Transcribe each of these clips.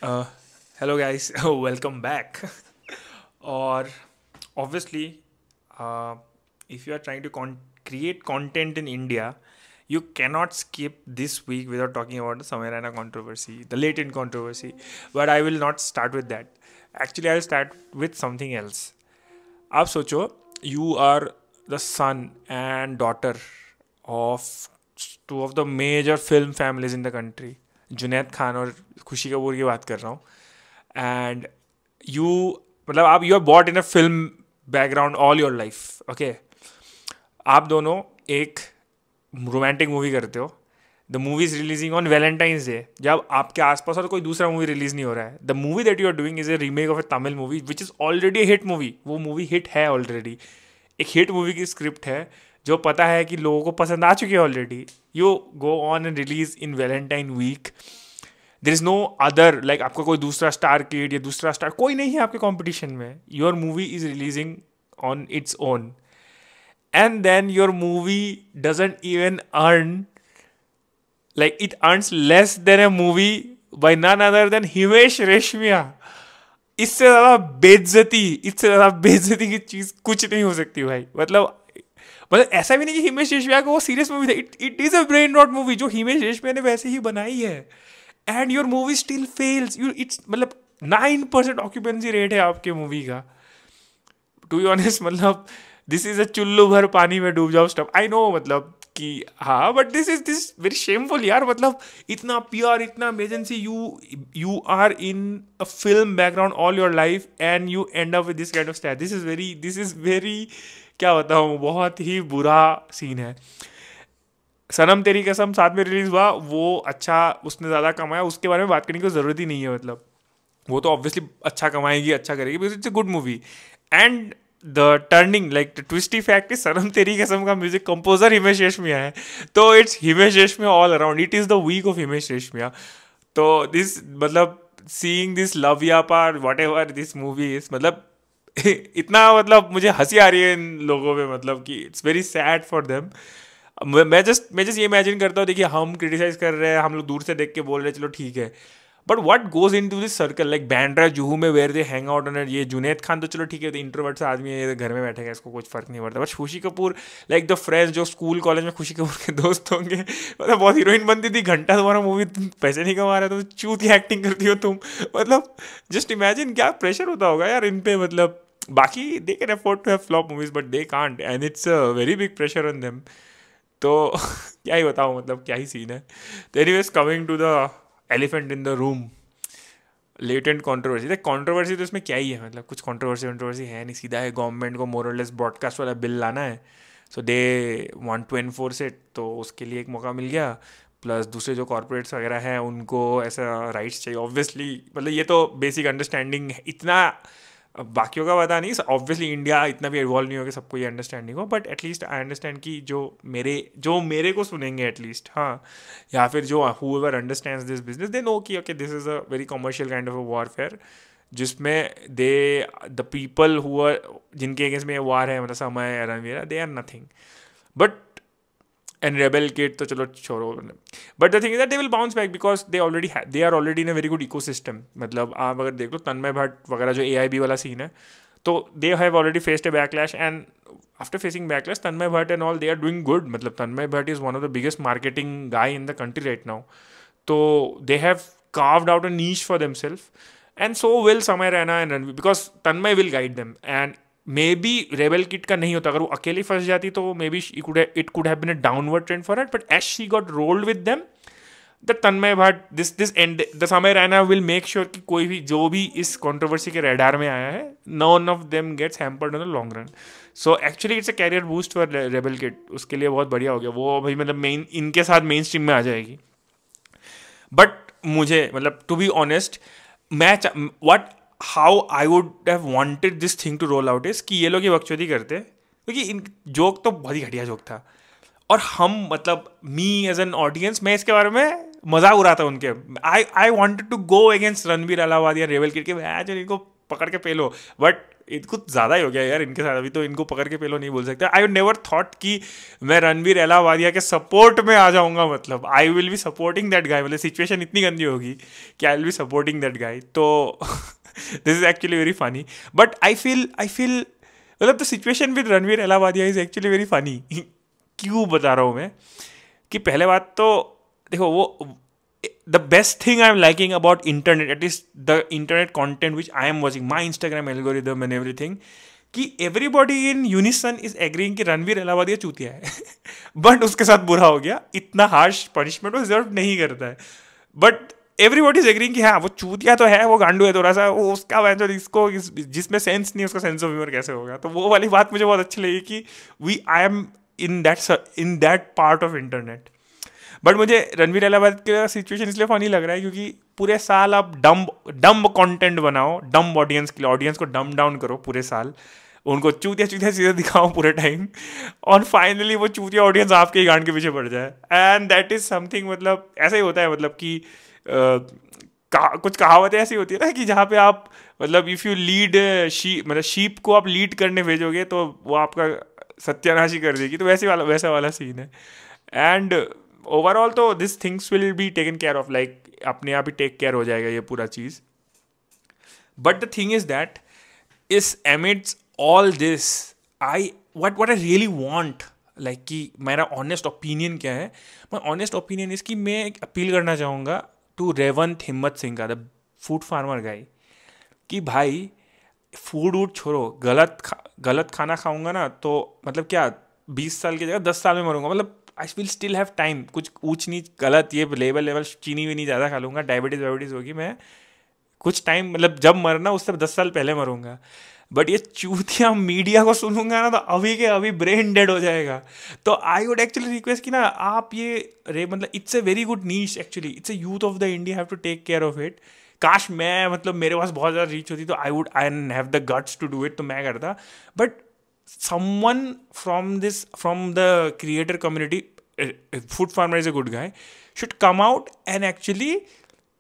Uh, Hello guys, welcome back. Or obviously, uh, if you are trying to create content in India, you cannot skip this week without talking about the Samarana controversy, the latent controversy. But I will not start with that. Actually, I will start with something else. आप सोचो, you are the son and daughter of two of the major film families in the country, Junaid Khan और खुशी कपूर की बात कर रहा हूँ. And you मतलब आप you are bought in a film background all your life. Okay, आप दोनों एक रोमांटिक मूवी करते हो. The movie is releasing on Valentine's day, जब आपके आसपास और कोई दूसरा मूवी रिलीज नहीं हो रहा है. The movie that you are doing is a remake of a Tamil movie which is already hit movie. वो मूवी हिट है ऑलरेडी. एक हिट मूवी की स्क्रिप्ट है जो पता है कि लोगों को पसंद आ चुकी है already. You go on and release in Valentine week. There is no other, like आपका कोई दूसरा स्टार किड या दूसरा स्टार कोई नहीं है आपके कॉम्पिटिशन में. Your movie is releasing on its own, and then your movie doesn't even earn, like it earns less than a movie by none other than Himesh Reshammiya. इससे ज़्यादा बेइज्जती की चीज़ कुछ नहीं हो सकती भाई. मतलब ऐसा भी नहीं कि हिमेश रेशमिया को वो सीरियस मूवी था. It is a brain rot movie जो हिमेश रेशमिया ने वैसे ही बनाई है. And your movie still fails. You it's मतलब 9% ऑक्यूपेंसी रेट है आपके मूवी का. टू बी ऑनेस्ट, मतलब दिस इज अ चुल्लू भर पानी में डूब जाओ स्टफ. आई नो मतलब कि हाँ, बट दिस वेरी शेमफुल यार. मतलब इतना प्योर, इतना emergency, you are in a film background all your life and you end up with this kind of style. This is very क्या बताऊँ, बहुत ही बुरा सीन है. सनम तेरी कसम साथ में रिलीज हुआ, वो अच्छा, उसने ज़्यादा कमाया, उसके बारे में बात करने की ज़रूरत ही नहीं है. मतलब वो तो ऑब्वियसली अच्छा कमाएगी, अच्छा करेगी, because it's a good movie. And the turning, like the twisty fact is Sanam Teri Kasam का म्यूजिक कंपोजर हिमेश रेशमिया है. तो it's Himesh Reshammiya all around. It is the week of Himesh Reshammiya. तो दिस मतलब सीइंग दिस लव या पार whatever this movie is, मतलब इतना मतलब मुझे हंसी आ रही है इन लोगों में. मतलब कि it's very sad for them. मैं जस्ट ये इमेजिन करता हूँ, देखिए हम क्रिटिसाइज कर रहे हैं, हम लोग दूर से देख के बोल रहे हैं चलो ठीक है, but what goes in to this circle, like Bandra Juhu में where they hang out on. ये जुनैद खान तो चलो ठीक है, इंट्रोवर्ट सा आदमी है, ये घर में बैठेगा, इसको कुछ फर्क नहीं पड़ता. बट खुशी कपूर, लाइक द फ्रेंड्स जो स्कूल कॉलेज में खुशी कपूर के दोस्त होंगे, मतलब बहुत हीरोइन बनती थी. घंटा तुम्हारा मूवी, तुम पैसे नहीं कमा रहे तो चूत की एक्टिंग करती हो तुम. मतलब जस्ट इमेजिन क्या प्रेशर होता होगा यार इन पे. मतलब बाकी they can afford to have flop movies but they can't, and it's a very big pressure on them. तो क्या ही बताऊँ, मतलब क्या ही सीन है. तो anyways, coming to the elephant in the room, latent controversy. देख कंट्रोवर्सी तो इसमें क्या ही है, मतलब कुछ कंट्रोवर्सी है नहीं. सीधा है, गवर्नमेंट को मोरलेस ब्रॉडकास्ट वाला बिल लाना है, so they want to enforce it. तो उसके लिए एक मौका मिल गया. प्लस दूसरे जो कॉर्पोरेट्स वगैरह हैं उनको ऐसा राइट्स चाहिए ऑब्वियसली. मतलब ये तो बेसिक अंडरस्टैंडिंग है. इतना अब बाकियों का पता नहीं, ऑब्वियसली इंडिया इतना भी इवॉल्व नहीं हो कि सबको ये अंडरस्टैंडिंग हो, बट एटलीस्ट आई अंडरस्टैंड कि जो मेरे को सुनेंगे एटलीस्ट, हाँ, या फिर जो whoever understands this business, they know कि okay this is a very commercial kind of a warfare, जिसमें they the people who are, जिनके अगेंस्ट में ये वार है, मतलब Samay Ranveer, they are nothing. But and rebel kid तो चलो छोड़ो. But the thing is that they will bounce back because they are already in a very good ecosystem. मतलब आप अगर देख लो तन्मय भट्ट वगैरह जो AIB वाला सीन है, तो they have already faced a backlash, and after facing backlash Tanmay Bhatt and all they are doing good. मतलब Tanmay Bhatt is one of the biggest marketing guy in the country right now. तो they have carved out a niche for themselves, and so will Samay Raina and Ranveer, because Tanmay will guide them. And maybe Rebel Kid का नहीं होता, अगर वो अकेली फंस जाती तो maybe it could have been a downward trend for it. But as she got rolled with them, the Tanmay Bhatt, this and the Samay Raina will make sure कि कोई भी जो भी इस कंट्रोवर्सी के रेडार में आया है, none of them gets hampered in the long run. So actually it's a career boost for Rebel Kid. उसके लिए बहुत बढ़िया हो गया वो भाई. मतलब मेन इनके साथ मेन स्ट्रीम में आ जाएगी. बट मुझे मतलब टू बी ऑनेस्ट, मैं what how I would have wanted this thing to roll out is कि ये लोग ये बकचोदी करते, क्योंकि इन जोक तो बहुत ही घटिया जोक था. और हम मतलब मी एज एन ऑडियंस, मैं इसके बारे में मजाक उड़ाता उनके. I wanted to go against Ranbir Allahabad या रेवल किट के, जो इनको पकड़ के पेलो. बट कुछ ज़्यादा ही हो गया यार इनके साथ, अभी तो इनको पकड़ के पेलो नहीं बोल सकते। आई नेवर थॉट कि मैं रणवीर एलावादिया के सपोर्ट में आ जाऊंगा, मतलब I will be supporting that guy, मतलब सिचुएशन इतनी गंदी होगी कि I will be supporting that guy. तो this is actually very funny, but I feel मतलब the situation with Ranveer Allahbadia is actually very funny. क्यों बता रहा हूँ मैं, कि पहले बात तो देखो, वो the best thing I'm liking about internet, at least the internet content which I am watching, my Instagram algorithm and everything, कि everybody in unison is agreeing कि रणवीर एलावादिया चूतिया है। बट उसके साथ बुरा हो गया, इतना हार्श पनिशमेंट वो डिजर्व नहीं करता है, बट एवरीबॉडी इज एग्रीइंग कि हाँ वो चूतिया तो है, वो गांडू है थोड़ा सा, वो उसका जो इसको जिसमें सेंस नहीं उसका सेंस ऑफ ह्यूमर कैसे होगा। तो वो वाली बात मुझे बहुत अच्छी लगी कि I am in that part of internet. But मुझे रणवीर एलाहाबाद का सिचुएशन इसलिए फनी लग रहा है क्योंकि पूरे साल आप डम्ब कंटेंट बनाओ, डम्ब ऑडियंस के लिए, ऑडियंस को डम्ब डाउन करो पूरे साल, उनको चूतिया सीधे दिखाओ पूरे टाइम, और फाइनली वो चूतिया ऑडियंस आपके ही गांड के पीछे पड़ जाए। एंड दैट इज समथिंग, मतलब ऐसा ही होता है, मतलब कि कुछ कहावतें ऐसी होती है ना कि जहाँ पे आप मतलब इफ़ यू लीड मतलब शीप को आप लीड करने भेजोगे तो वो आपका सत्यानाश ही कर देगी। तो वैसा वाला सीन है। एंड ओवरऑल तो this things will be taken care of, like अपने आप ही टेक केयर हो जाएगा ये पूरा चीज़। But the thing is that इस amidst all this what I really want, like कि मेरा ऑनेस्ट ओपिनियन क्या है, मैं ऑनेस्ट ओपिनियन इसकी मैं एक अपील करना चाहूँगा टू रेवंत हिम्मत सिंह का, द फूड फार्मर गाई, कि भाई फूड वूड छोड़ो, गलत खाना खाऊंगा ना तो मतलब क्या 20 साल की जगह 10 साल में मरूंगा, मतलब I will still have time, कुछ ऊँच नीच गलत ये लेवल चीनी वीनी ज़्यादा खा लूँगा, डायबिटीज़ होगी, मैं कुछ टाइम मतलब जब मरना उससे 10 साल पहले मरूंगा। बट ये चूतिया मीडिया को सुनूंगा ना तो अभी के अभी ब्रेन डेड हो जाएगा। तो आई वुड एक्चुअली रिक्वेस्ट कि ना आप ये मतलब it's a very good niche, actually it's a youth of the India, have to take care of it. काश मैं मतलब मेरे पास बहुत ज़्यादा रीच होती तो I have the guts to do it, तो मैं करता। But someone from the creator community, food farmer is a good guy, should come out and actually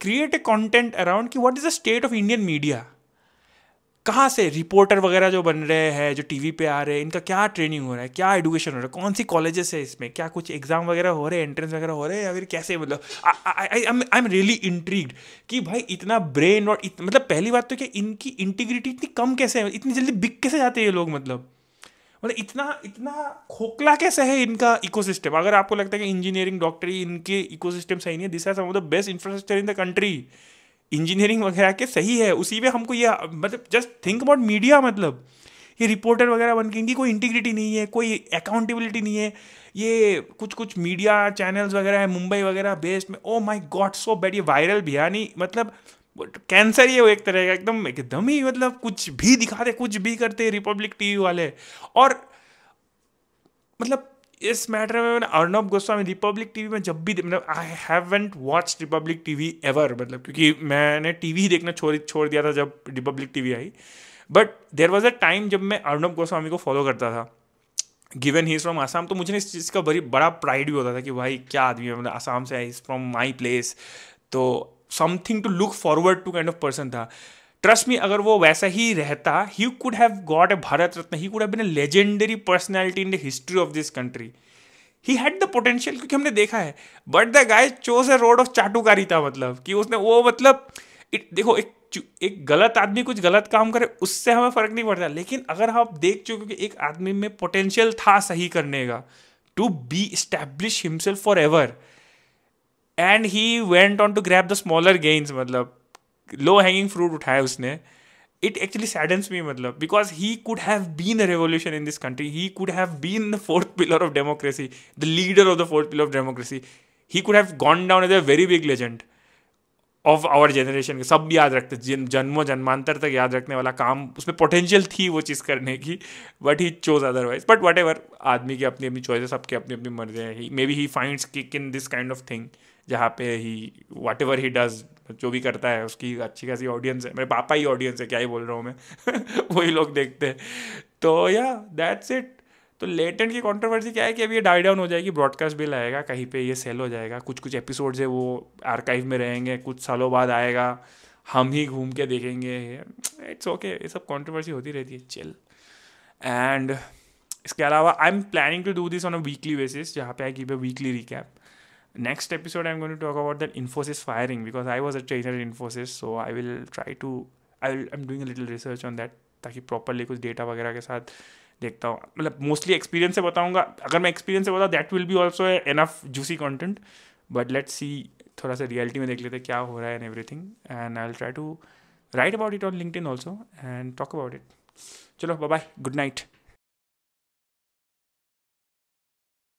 create a content around कि what is the state of Indian media, कहाँ से reporter वगैरह जो बन रहे हैं, जो टीवी पे आ रहे हैं, इनका क्या ट्रेनिंग हो रहा है, क्या एडुकेशन हो रहा है, कौन सी कॉलेजेस है इसमें, क्या कुछ एग्जाम वगैरह हो रहे हैं, एंट्रेंस वगैरह हो रहे हैं, या फिर कैसे, मतलब आई एम रियली इंट्रीग्ड कि भाई इतना ब्रेन और मतलब पहली बात तो क्या इनकी इंटीग्रिटी इतनी कम कैसे है, इतनी जल्दी बिक कैसे जाते हैं ये लोग, मतलब इतना खोखला कैसे है इनका इकोसिस्टम। अगर आपको लगता है कि इंजीनियरिंग डॉक्टरी इनके इकोसिस्टम सही नहीं है, this are some of the best infrastructure in the country, engineering वगैरह के सही है, उसी में हमको ये मतलब जस्ट थिंक अबाउट मीडिया, मतलब ये रिपोर्टर वगैरह बन के इनकी कोई इंटीग्रिटी नहीं है, कोई अकाउंटेबिलिटी नहीं है। ये कुछ मीडिया चैनल्स वगैरह है मुंबई वगैरह बेस्ड में, oh my God so bad, ये वायरल भी है नहीं, मतलब कैंसर ही है वो एक तरह का, एकदम ही मतलब कुछ भी दिखाते, कुछ भी करते रिपब्लिक टीवी वाले। और मतलब इस मैटर में मैंने अर्नब गोस्वामी रिपब्लिक टीवी में जब भी मतलब I haven't watch Republic TV ever, मतलब क्योंकि मैंने टीवी ही देखना छोड़ दिया था जब रिपब्लिक टीवी आई। But there was a time जब मैं अर्नब गोस्वामी को फॉलो करता था, given he is from Assam, तो मुझे इस चीज़ का बड़ा प्राइड भी होता था कि भाई क्या आदमी है, मतलब आसाम से है, इज़ फ्रॉम माई प्लेस, तो something to look forward to kind of person था। ट्रस्ट मी, अगर वो वैसा ही रहता, he could have got a Bharat Ratna, he could have been a legendary personality in the history of this country, he had the potential, क्योंकि हमने देखा है। But the guy chose a road of चाटुकारिता, मतलब कि उसने वो मतलब देखो एक गलत आदमी कुछ गलत काम करे उससे हमें फर्क नहीं पड़ता, लेकिन अगर आप देख चुके कि एक आदमी में पोटेंशियल था सही करने का, to be establish himself for ever, and he went on to grab the smaller gains, मतलब लो हैंगिंग फ्रूट उठाया उसने। It actually saddens me, मतलब because he could have been a revolution in this country, he could have been the fourth pillar of democracy, the leader of the fourth pillar of democracy, he could have gone down as a very big legend of our generation। सब याद रखते, जन्मों जन्मांतर तक याद रखने वाला काम उसमें पोटेंशियल थी वो चीज़ करने की, but he chose otherwise. But what ever, आदमी की अपनी अपनी चॉइस है, सबके अपनी अपनी मर्जी है। May be he finds kick in this kind of thing, जहाँ पे ही वट एवर ही डज, जो भी करता है उसकी अच्छी खासी ऑडियंस है, मेरे पापा ही ऑडियंस है, क्या ही बोल रहा हूँ मैं वही लोग देखते हैं। तो या दैट्स इट। तो लेटेंट की कंट्रोवर्सी क्या है कि अभी ये डाई डाउन हो जाएगी, ब्रॉडकास्ट बिल आएगा, कहीं पे ये सेल हो जाएगा, कुछ एपिसोड्स है वो आर्काइव में रहेंगे, कुछ सालों बाद आएगा, हम ही घूम के देखेंगे, इट्स ओके, ये सब कंट्रोवर्सी होती रहती है, चिल। एंड इसके अलावा I am planning to do this on a weekly basis, जहाँ पे I give a weekly recap. Next episode, I'm going to talk about that Infosys firing, because I was a trainer in Infosys, so I will try to, I'm doing a little research on that, ताकि properly कुछ data वगैरह के साथ देखता हूँ. मतलब mostly experience से बताऊँगा. अगर मैं एक्सपीरियंस से बताऊँ, that will be also enough juicy content, but let's see, थोड़ा सा रियलिटी में देख लेते क्या हो रहा है and everything, and I will try to write about it on LinkedIn also and talk about it. चलो बाय बाय, गुड नाइट.